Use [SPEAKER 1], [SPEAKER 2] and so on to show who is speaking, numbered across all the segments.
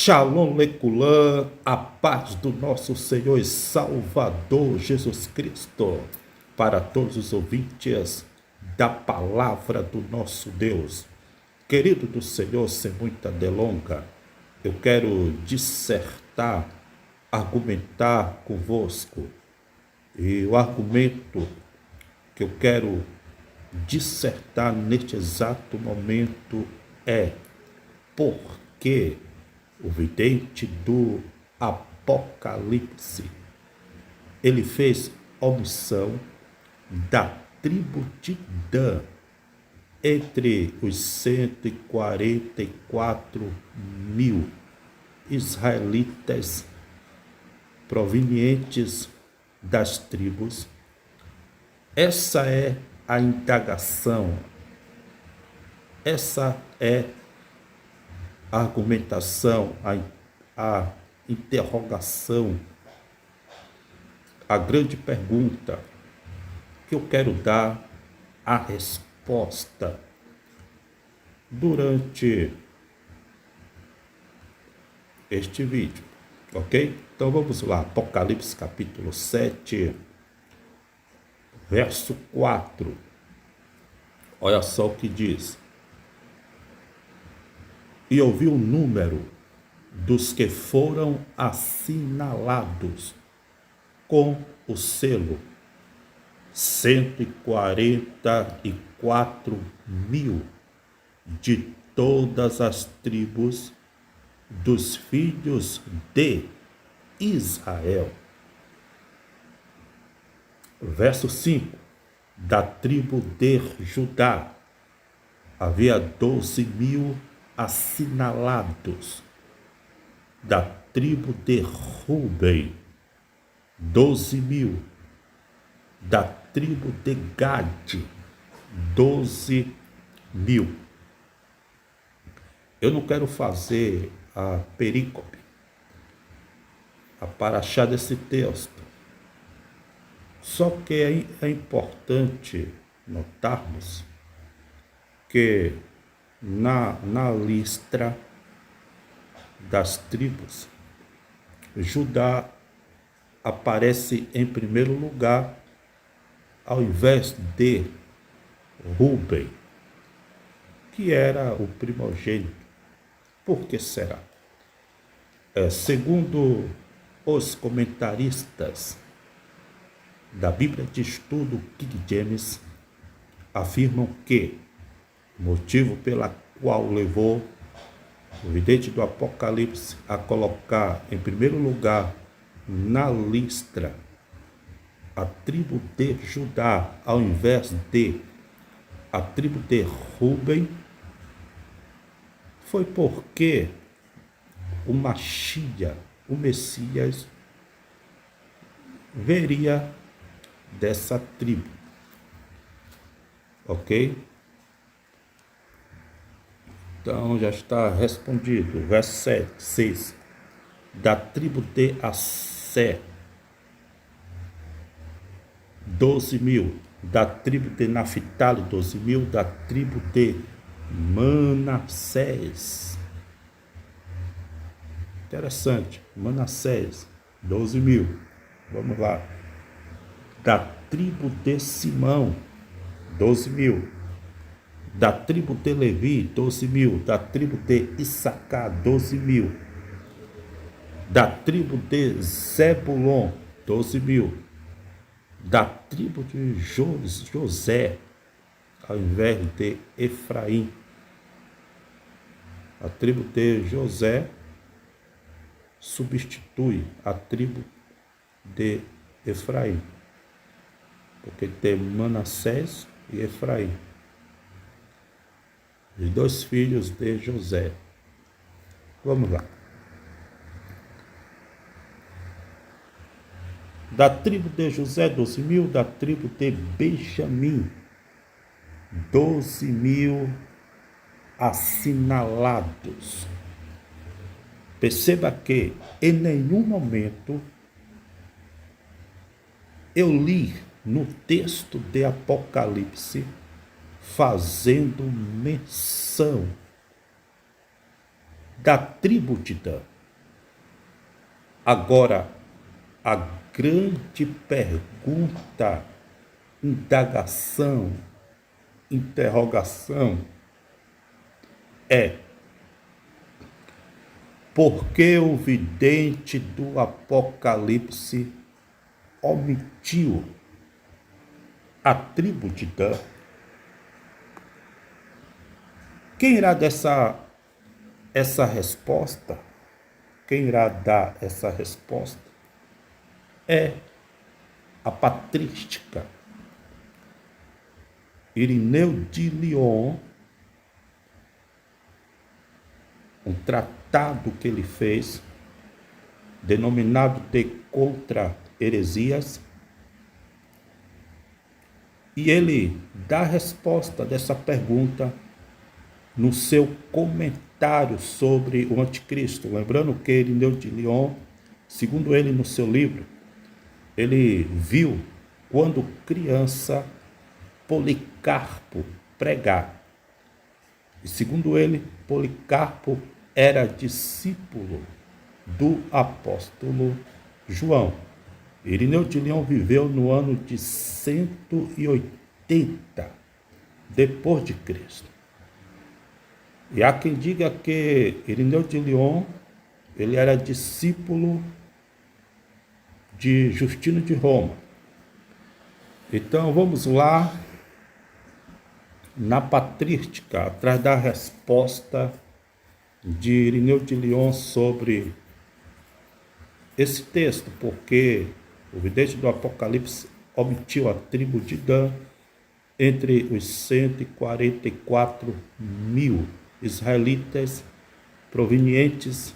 [SPEAKER 1] Shalom Leculã, a paz do nosso Senhor e Salvador Jesus Cristo, para todos os ouvintes da palavra do nosso Deus. Querido do Senhor, sem muita delonga, eu quero dissertar, argumentar convosco. E o argumento que eu quero dissertar neste exato momento é por que o vidente do Apocalipse, ele fez omissão da tribo de Dan, entre os 144 mil israelitas provenientes das tribos. Essa é a indagação, essa é a argumentação, a interrogação, a grande pergunta que eu quero dar a resposta durante este vídeo, ok? Então vamos lá, Apocalipse capítulo 7, verso 4. Olha só o que diz. E ouvi o número dos que foram assinalados com o selo: 144 mil de todas as tribos dos filhos de Israel. Verso 5. Da tribo de Judá havia 12 mil assinalados. Da tribo de Ruben, 12 mil. Da tribo de Gade, 12 mil. Eu não quero fazer a perícope, a paraxá desse texto. Só que é importante notarmos que na lista das tribos, Judá aparece em primeiro lugar, ao invés de Ruben, que era o primogênito. Por que será? Segundo os comentaristas da Bíblia de Estudo King James, afirmam que o motivo pela qual levou o vidente do Apocalipse a colocar em primeiro lugar na lista a tribo de Judá, ao invés de a tribo de Ruben, foi porque o Machia, o Messias, veria dessa tribo. Ok? Então já está respondido. Verso 7, 6. Da tribo de Assé, 12 mil. Da tribo de Naphtali, 12 mil. Da tribo de Manassés. Interessante. Manassés, 12 mil. Vamos lá. Da tribo de Simão, 12 mil. Da tribo de Levi, 12 mil. Da tribo de Issacar, 12 mil. Da tribo de Zebulon, 12 mil. Da tribo de José, ao invés de Efraim. A tribo de José substitui a tribo de Efraim, porque tem Manassés e Efraim, os dois filhos de José. Vamos lá. Da tribo de José, 12 mil. Da tribo de Benjamim, 12 mil assinalados. Perceba que em nenhum momento eu li no texto de Apocalipse fazendo menção da tribo de Dan. Agora, a grande pergunta, indagação, interrogação é: por que o vidente do Apocalipse omitiu a tribo de Dan? Quem irá dar essa resposta? Quem irá dar essa resposta é a patrística Irineu de Lyon, um tratado que ele fez, denominado de Contra Heresias, e ele dá a resposta dessa pergunta no seu comentário sobre o anticristo. Lembrando que Irineu de Lyon, segundo ele no seu livro, ele viu quando criança Policarpo pregar. E segundo ele, Policarpo era discípulo do apóstolo João. Irineu de Lyon viveu no ano de 180 depois de Cristo. E há quem diga que Irineu de Lyon, ele era discípulo de Justino de Roma. Então vamos lá na patrística, atrás da resposta de Irineu de Lyon sobre esse texto, porque o vidente do Apocalipse omitiu a tribo de Dan entre os 144 mil israelitas provenientes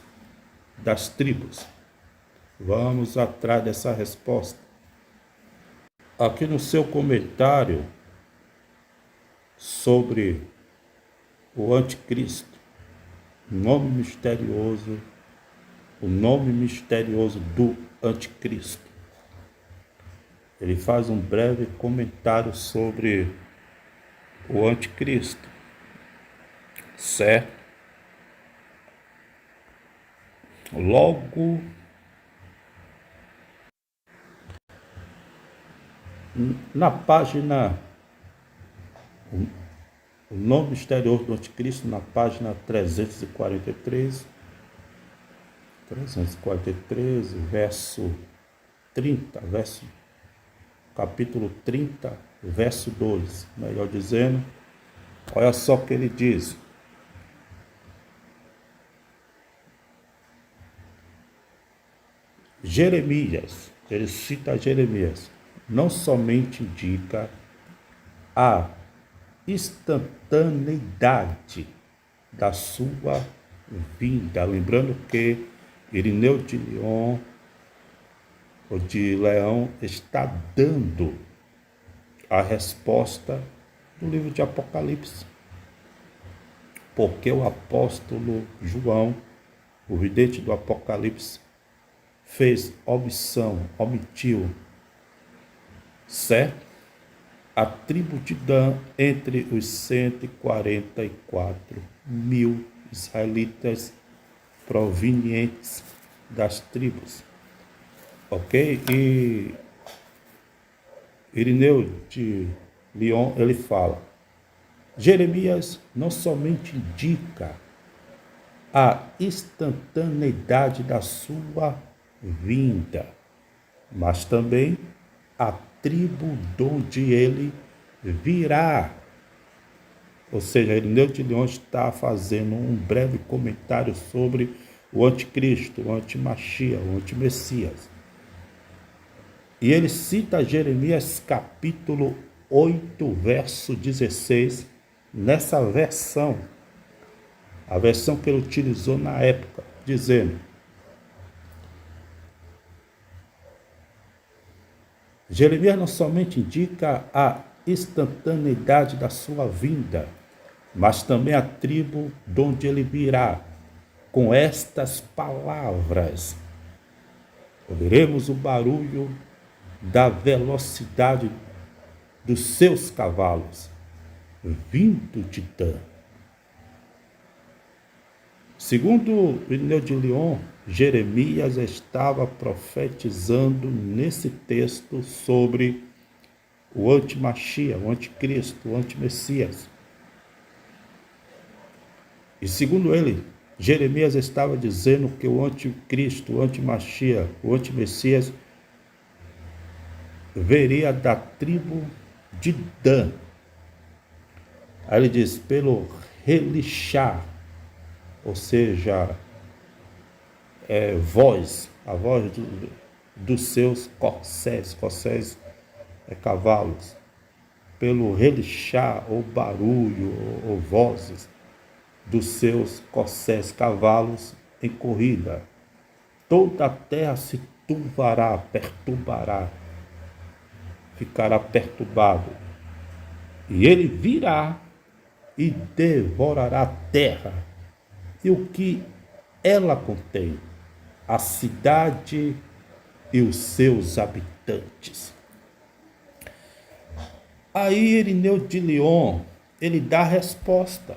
[SPEAKER 1] das tribos. Vamos atrás dessa resposta. Aqui no seu comentário sobre o anticristo, o nome misterioso do anticristo, ele faz um breve comentário sobre o anticristo, certo? Logo na página, o nome misterioso do anticristo, na página 343, verso 30, capítulo 30, verso 2, melhor dizendo, olha só o que ele diz. Jeremias, ele cita Jeremias, não somente indica a instantaneidade da sua vinda, lembrando que Irineu de Lyon, ou de Leão, está dando a resposta do livro de Apocalipse, porque o apóstolo João, o vidente do Apocalipse, fez omitiu, certo? A tribo de Dan entre os 144 mil israelitas provenientes das tribos. Ok? E Irineu de Lyon, ele fala, Jeremias não somente indica a instantaneidade da sua vinda, mas também a tribo de onde ele virá. Ou seja, Irineu de Lyon está fazendo um breve comentário sobre o anticristo, o antimachia, o antimessias. E ele cita Jeremias capítulo 8, verso 16, nessa versão, a versão que ele utilizou na época, dizendo: Jeremias não somente indica a instantaneidade da sua vinda, mas também a tribo de onde ele virá, com estas palavras: ouviremos o barulho da velocidade dos seus cavalos, vindo de Dan. Segundo Irineu de Lyon, Jeremias estava profetizando nesse texto sobre o anti-Machia, o anticristo, o anti-Messias. E segundo ele, Jeremias estava dizendo que o anticristo, o anti-Machia, o anti-Messias viria da tribo de Dan. Aí ele diz, pelo relixar, ou seja, voz, a voz dos seus corcéis cavalos, pelo relixar ou barulho ou vozes dos seus corcéis cavalos em corrida. Toda a terra se perturbará, ficará perturbado. E ele virá e devorará a terra e o que ela contém, a cidade e os seus habitantes. Aí Irineu de Lyon, ele dá a resposta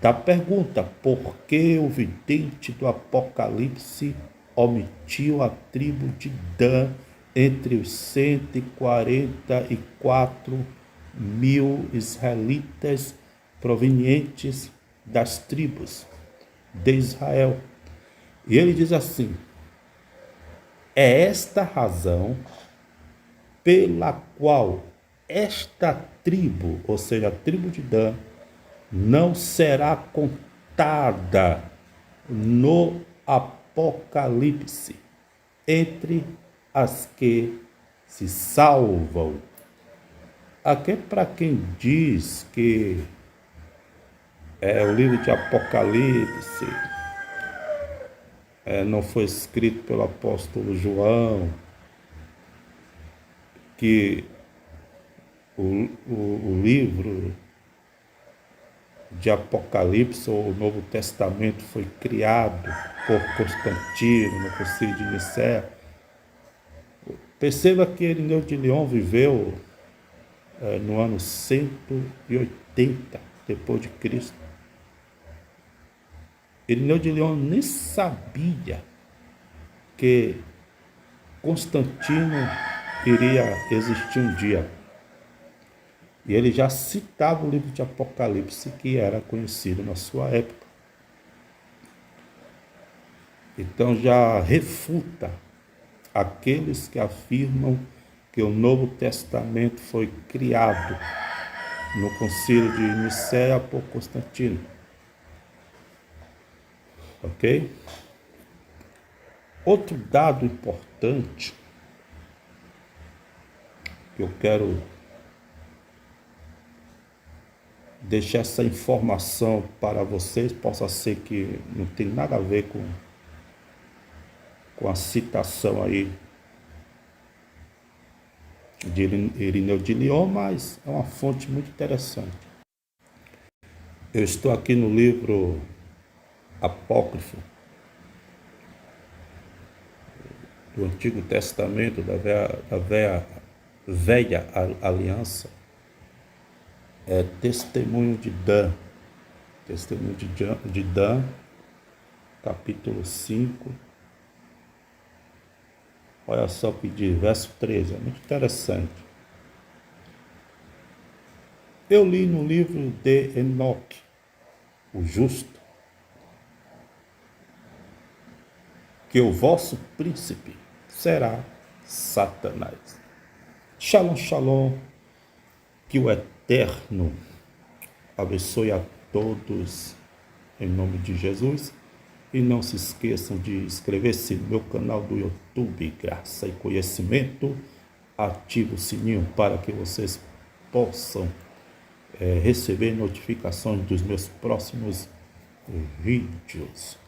[SPEAKER 1] da pergunta, por que o vidente do Apocalipse omitiu a tribo de Dan entre os 144 mil israelitas provenientes das tribos de Israel? E ele diz assim, é esta razão pela qual esta tribo, ou seja, a tribo de Dan, não será contada no Apocalipse entre as que se salvam. Aqui é para quem diz que o livro de Apocalipse não foi escrito pelo apóstolo João, que o livro de Apocalipse, ou o Novo Testamento, foi criado por Constantino no Concílio de Nicéia. Perceba que Irineu de Lyon viveu no ano 180 depois de Cristo. Irineu de Lyon nem sabia que Constantino iria existir um dia. E ele já citava o livro de Apocalipse, que era conhecido na sua época. Então já refuta aqueles que afirmam que o Novo Testamento foi criado no Concílio de Nicéia por Constantino. Ok? Outro dado importante que eu quero deixar essa informação para vocês, possa ser que não tem nada a ver com a citação aí de Irineu de Lyon, mas é uma fonte muito interessante. Eu estou aqui no livro apócrifo do Antigo Testamento, da velha aliança, Testemunho de Dan, capítulo 5, olha só o que diz, verso 13, é muito interessante. Eu li no livro de Enoque, o justo, que o vosso príncipe será Satanás. Shalom, shalom, que o Eterno abençoe a todos em nome de Jesus. E não se esqueçam de inscrever-se no meu canal do YouTube, Graça e Conhecimento. Ative o sininho para que vocês possam receber notificações dos meus próximos vídeos.